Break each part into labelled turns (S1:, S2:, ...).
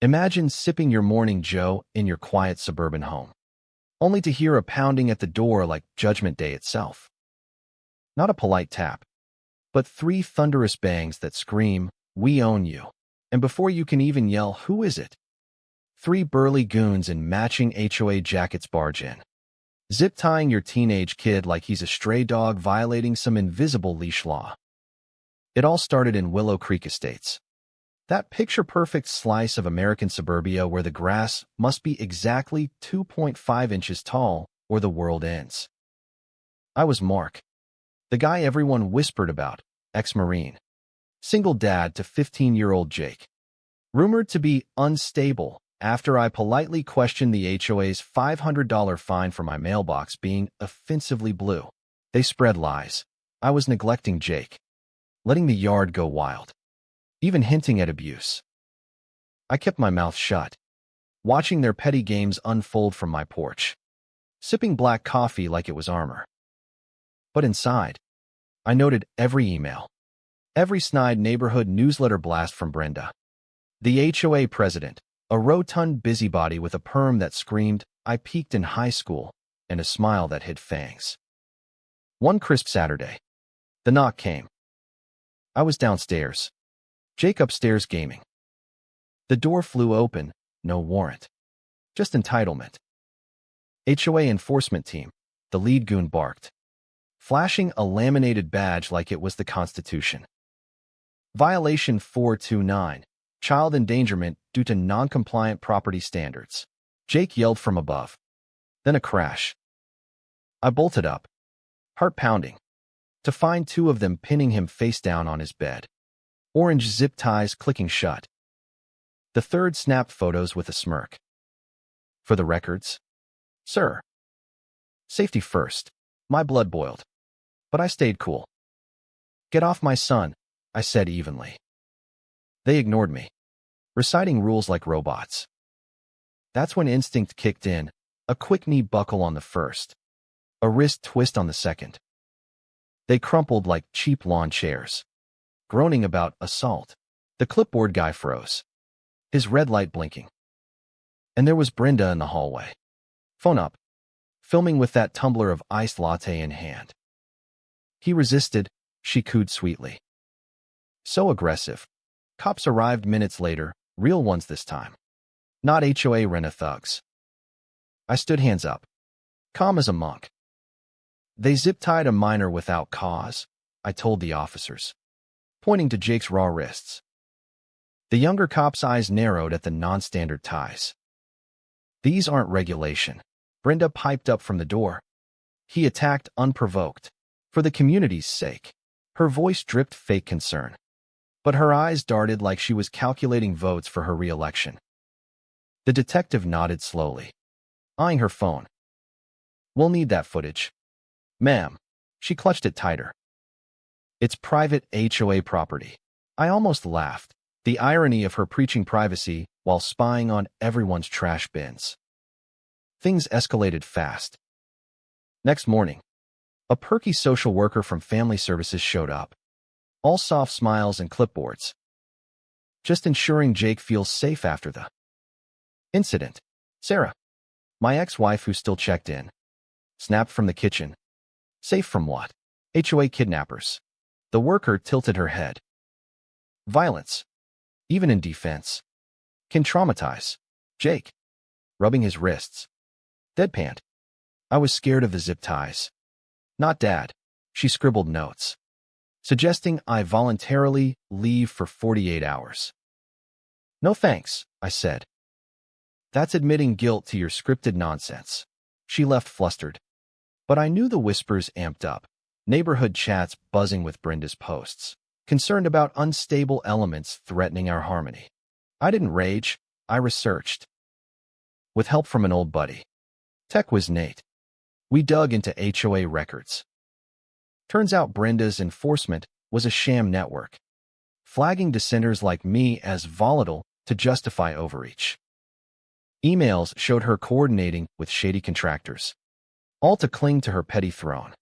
S1: Imagine sipping your morning joe in your quiet suburban home, only to hear a pounding at the door like Judgment Day itself. Not a polite tap, but three thunderous bangs that scream, "We own you." And before you can even yell, "Who is it?" three burly goons in matching HOA jackets barge in, zip-tying your teenage kid like he's a stray dog violating some invisible leash law. It all started in Willow Creek Estates. That picture-perfect slice of American suburbia where the grass must be exactly 2.5 inches tall or the world ends. I was Mark, the guy everyone whispered about, ex-Marine, single dad to 15-year-old Jake, rumored to be unstable after I politely questioned the HOA's $500 fine for my mailbox being offensively blue. They spread lies. I was neglecting Jake, letting the yard go wild, even hinting at abuse. I kept my mouth shut, watching their petty games unfold from my porch, sipping black coffee like it was armor. But inside, I noted every email, every snide neighborhood newsletter blast from Brenda, the HOA president, a rotund busybody with a perm that screamed, "I peaked in high school," and a smile that hid fangs. One crisp Saturday, the knock came. I was downstairs, Jake upstairs gaming. The door flew open, no warrant, just entitlement. HOA enforcement team, the lead goon barked, flashing a laminated badge like it was the Constitution. Violation 429, child endangerment due to non-compliant property standards. Jake yelled from above. Then a crash. I bolted up, heart pounding, to find two of them pinning him face down on his bed, orange zip ties clicking shut. The third snapped photos with a smirk. "For the records, sir." Safety first. My blood boiled, but I stayed cool. "Get off my son," I said evenly. They ignored me, reciting rules like robots. That's when instinct kicked in, a quick knee buckle on the first, a wrist twist on the second. They crumpled like cheap lawn chairs, groaning about assault. The clipboard guy froze, his red light blinking. And there was Brenda in the hallway, phone up, filming with that tumbler of iced latte in hand. He resisted, she cooed sweetly. So aggressive. Cops arrived minutes later, real ones this time. Not HOA rent-a thugs. I stood hands up, calm as a monk. "They zip-tied a minor without cause," I told the officers, pointing to Jake's raw wrists. The younger cop's eyes narrowed at the non-standard ties. "These aren't regulation," Brenda piped up from the door. He attacked unprovoked, for the community's sake. Her voice dripped fake concern, but her eyes darted like she was calculating votes for her re-election. The detective nodded slowly, eyeing her phone. "We'll need that footage." "Ma'am." She clutched it tighter. "It's private HOA property." I almost laughed, the irony of her preaching privacy while spying on everyone's trash bins. Things escalated fast. Next morning, a perky social worker from Family Services showed up, all soft smiles and clipboards. "Just ensuring Jake feels safe after the incident." Sarah, my ex-wife who still checked in, snapped from the kitchen. "Safe from what?" "HOA kidnappers." The worker tilted her head. "Violence, even in defense, can traumatize." Jake, rubbing his wrists, deadpanned. I was scared of the zip ties. "Not Dad." She scribbled notes, suggesting I voluntarily leave for 48 hours. "No thanks," I said. "That's admitting guilt to your scripted nonsense." She left flustered, but I knew the whispers amped up, neighborhood chats buzzing with Brenda's posts, concerned about unstable elements threatening our harmony. I didn't rage, I researched. With help from an old buddy, tech whiz Nate, we dug into HOA records. Turns out Brenda's enforcement was a sham network, flagging dissenters like me as volatile to justify overreach. Emails showed her coordinating with shady contractors, all to cling to her petty throne.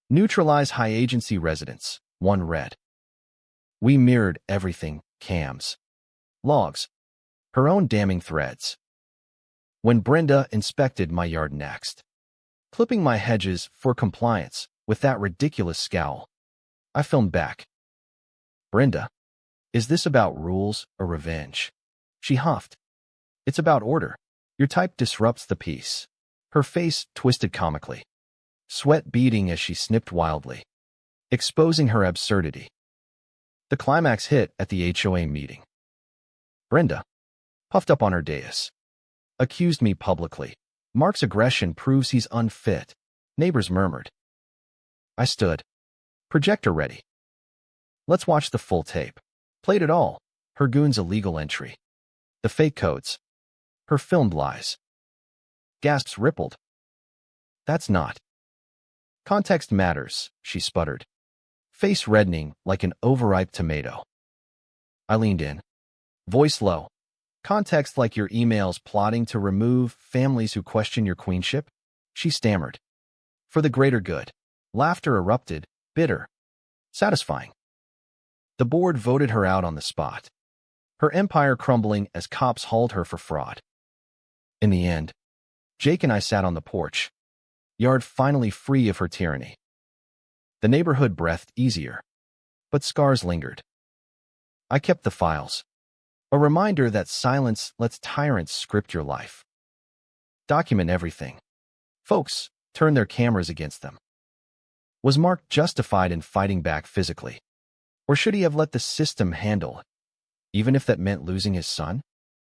S1: "Neutralize high-agency residents," one read. We mirrored everything, cams, logs, her own damning threads. When Brenda inspected my yard next, clipping my hedges for compliance with that ridiculous scowl, I filmed back. "Brenda, is this about rules or revenge?" She huffed. "It's about order. Your type disrupts the peace." Her face twisted comically, sweat beading as she snipped wildly, exposing her absurdity. The climax hit at the HOA meeting. Brenda, puffed up on her dais, accused me publicly. "Mark's aggression proves he's unfit," neighbors murmured. I stood, projector ready. "Let's watch the full tape." Played it all. Her goon's illegal entry, the fake codes, her filmed lies. Gasps rippled. "That's not." "Context matters," she sputtered, face reddening like an overripe tomato. I leaned in, voice low. "Context like your emails plotting to remove families who question your queenship?" She stammered. "For the greater good." Laughter erupted, bitter, satisfying. The board voted her out on the spot, her empire crumbling as cops hauled her for fraud. In the end, Jake and I sat on the porch, yard finally free of her tyranny. The neighborhood breathed easier, but scars lingered. I kept the files, a reminder that silence lets tyrants script your life. Document everything. Folks turn their cameras against them. Was Mark justified in fighting back physically? Or should he have let the system handle it, even if that meant losing his son?